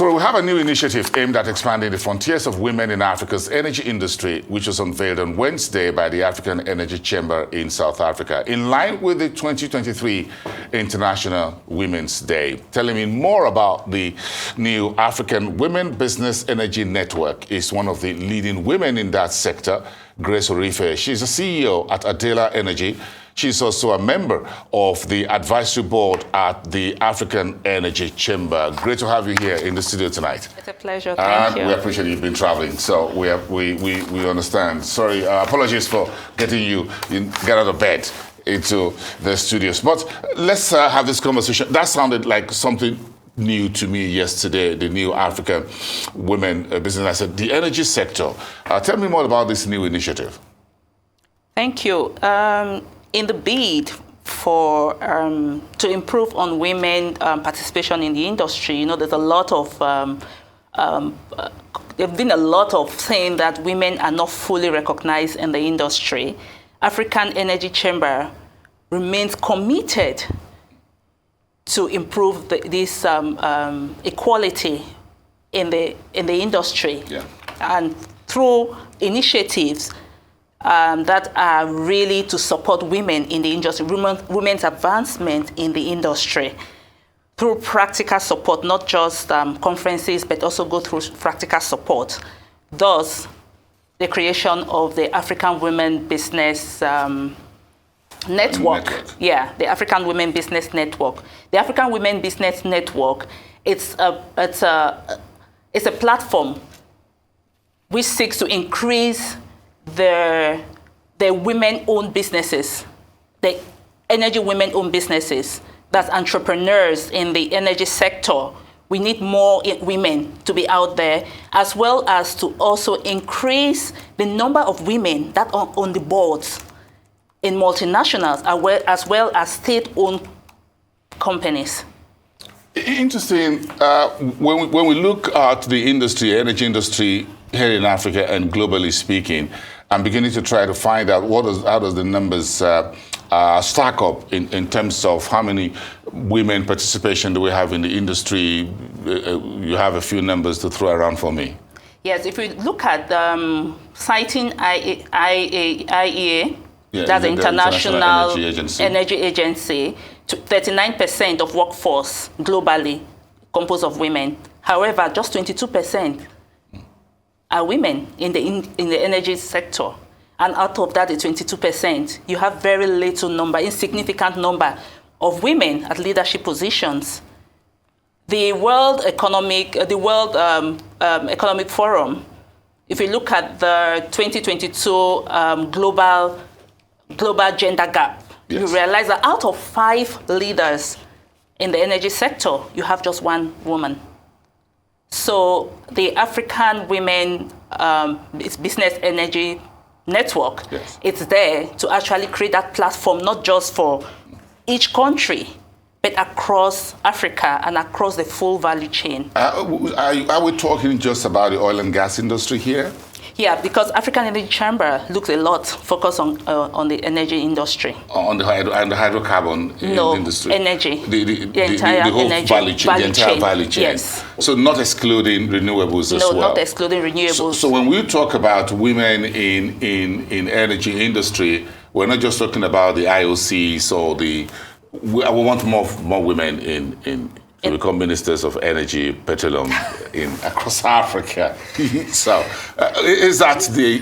So we have a new initiative aimed at expanding the frontiers of women in Africa's energy industry, which was unveiled on Wednesday by the African Energy Chamber in South Africa, in line with the 2023 International Women's Day. Telling me more about the new African Women Business Energy Network is one of the leading women in that sector, Grace Orife. She's a CEO at Adela Energy. She's also a member of the advisory board at the African Energy Chamber. Great to have you here in the studio tonight. It's a pleasure. Thank you. We appreciate you've been traveling, so we understand. Sorry, apologies for getting you get out of bed into the studios. But let's have this conversation. That sounded like something new to me yesterday, the new African Women Business. I said, the energy sector. Tell me more about this new initiative. Thank you. In the bid for to improve on women participation in the industry, there's a lot of there've been a lot of saying that women are not fully recognized in the industry. African Energy Chamber remains committed to improve this equality in the industry, and through initiatives that are really to support women in the industry, women's advancement in the industry through practical support, not just conferences, but also go through practical support. Thus, the creation of the African Women Business Network. The African Women Business Network. The African Women Business Network, it's a platform which seeks to increase the women-owned businesses, the energy women-owned businesses, that's entrepreneurs in the energy sector. We need more women to be out there, as well as to also increase the number of women that are on the boards in multinationals, as well as state-owned companies. Interesting. When we look at the industry, energy industry here in Africa and globally speaking, I'm beginning to try to find out how does the numbers stack up in terms of how many women participation do we have in the industry. You have a few numbers to throw around for me. Yes, if we look at citing IEA, that's the International Energy Agency, 39% of workforce globally composed of women. However, just 22% are women in the energy sector. And out of that, the 22%, you have very little number, insignificant number of women at leadership positions. The World Economic Forum, if you look at the 2022 global gender gap, you realize that out of 5 leaders in the energy sector, you have just 1 woman. So the African Women Business Energy Network, it's there to actually create that platform, not just for each country, but across Africa and across the full value chain. Are we talking just about the oil and gas industry here? Yeah, because African Energy Chamber looks a lot focused on the energy industry. On the hydrocarbon industry? Energy. The entire whole energy value chain. The entire value chain. Yes. So not excluding renewables as well? No, not excluding renewables. So when we talk about women in energy industry, we're not just talking about the IOCs or we want more women to become ministers of energy, petroleum across Africa. So, is that the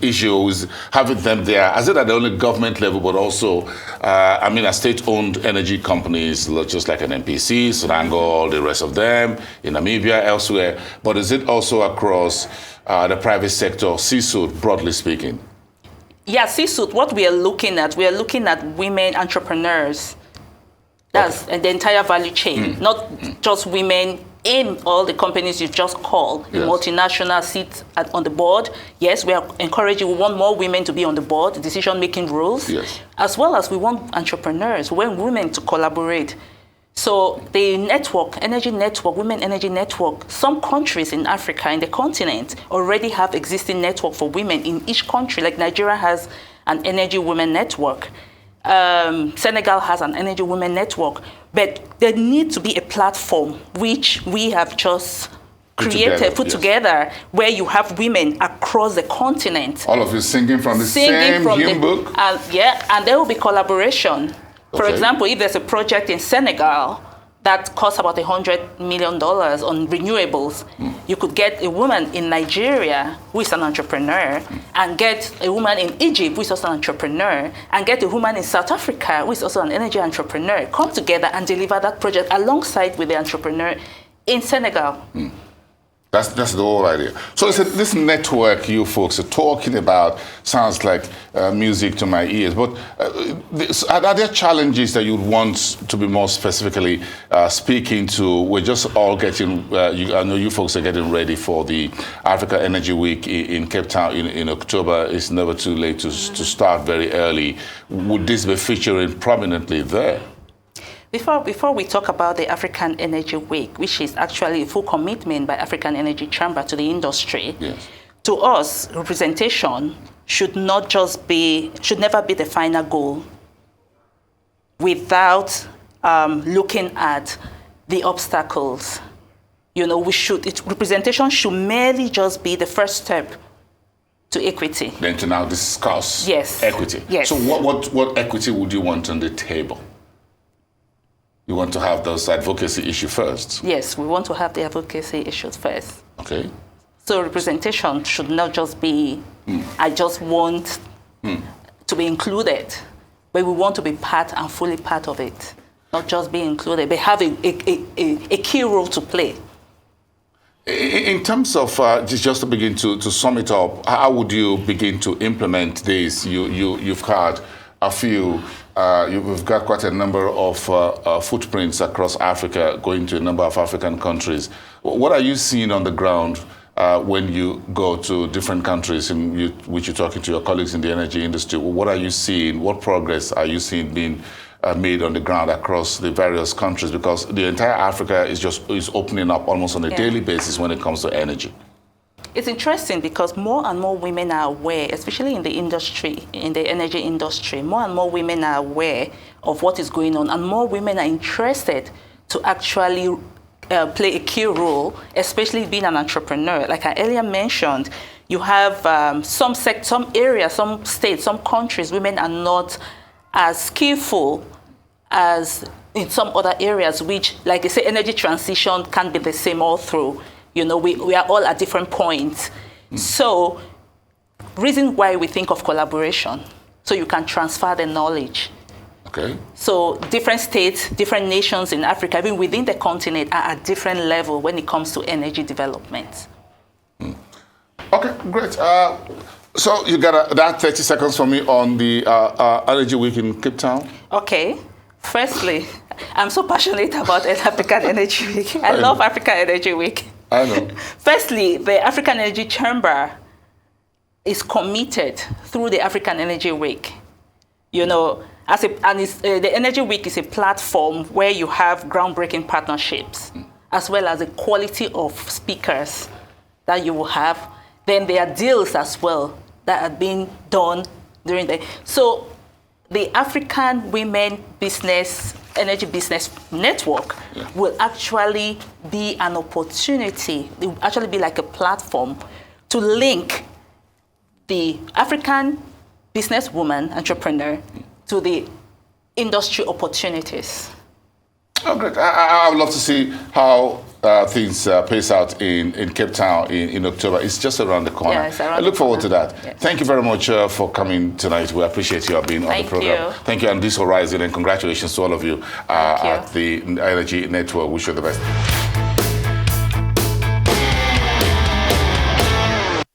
issue? Is having them there? Is it at the only government level, but also, as state-owned energy companies, just like an NPC, Sonangol, the rest of them, in Namibia, elsewhere. But is it also across the private sector, C-suite, broadly speaking? Yeah, C-suite. What we are looking at women entrepreneurs. That's the entire value chain, not just women in all the companies you just called. The multinational seats on the board. Yes, we are encouraging, we want more women to be on the board, decision-making roles, as well as we want entrepreneurs, we want women to collaborate. So the network, energy network, women energy network, some countries in Africa, in the continent, already have existing network for women in each country, like Nigeria has an energy women network. Senegal has an Energy Women Network, but there needs to be a platform which we have just put together, where you have women across the continent. All of you singing from the same hymn book? And there will be collaboration. For example, if there's a project in Senegal that costs about $100 million on renewables, you could get a woman in Nigeria who is an entrepreneur, and get a woman in Egypt who is also an entrepreneur, and get a woman in South Africa who is also an energy entrepreneur, come together and deliver that project alongside with the entrepreneur in Senegal. That's the whole idea. So this network you folks are talking about sounds like music to my ears. But are there challenges that you'd want to be more specifically speaking to? We're just all getting, I know you folks are getting ready for the Africa Energy Week in Cape Town in October. It's never too late to start very early. Would this be featuring prominently there? Before we talk about the African Energy Week, which is actually a full commitment by African Energy Chamber to the industry, to us, representation should never be the final goal without looking at the obstacles. Representation should merely just be the first step to equity. Then to now discuss equity. Yes. So what equity would you want on the table? You want to have those advocacy issues first? Yes, we want to have the advocacy issues first. Okay. So representation should not just be, I just want to be included, but we want to be part and fully part of it. Not just be included, but have a key role to play. In terms of, just to begin to sum it up, how would you begin to implement this? You've had a few, we've got quite a number of footprints across Africa, going to a number of African countries. What are you seeing on the ground when you go to different countries in which you're talking to your colleagues in the energy industry? What are you seeing? What progress are you seeing being made on the ground across the various countries? Because the entire Africa is opening up almost on a daily basis when it comes to energy. It's interesting because more and more women are aware, especially in the industry, in the energy industry, more and more women are aware of what is going on, and more women are interested to actually play a key role, especially being an entrepreneur. Like I earlier mentioned, you have some areas, some states, some countries, women are not as skillful as in some other areas, which, like I say, energy transition can't be the same all through. We are all at different points. So, reason why we think of collaboration, so you can transfer the knowledge. Okay. So, different states, different nations in Africa, even within the continent, are at different level when it comes to energy development. Okay, great. So, you got that 30 seconds for me on the Energy Week in Cape Town? Okay. Firstly, I'm so passionate about African Energy Week. I love African Energy Week. I know. Firstly, the African Energy Chamber is committed through the African Energy Week. The Energy Week is a platform where you have groundbreaking partnerships, as well as the quality of speakers that you will have. Then there are deals as well that are being done during the. So the African Women Energy Business Network will actually be an opportunity. It will actually be like a platform to link the African businesswoman, entrepreneur, to the industry opportunities. Oh, great. I would love to see how things pace out in Cape Town in October. It's just around the corner. Yeah, it's around I look forward to that. Yes. Thank you very much for coming tonight. We appreciate you being on the program. Thank you, and this Horizon, and congratulations to all of you at the Energy Network. Wish you the best.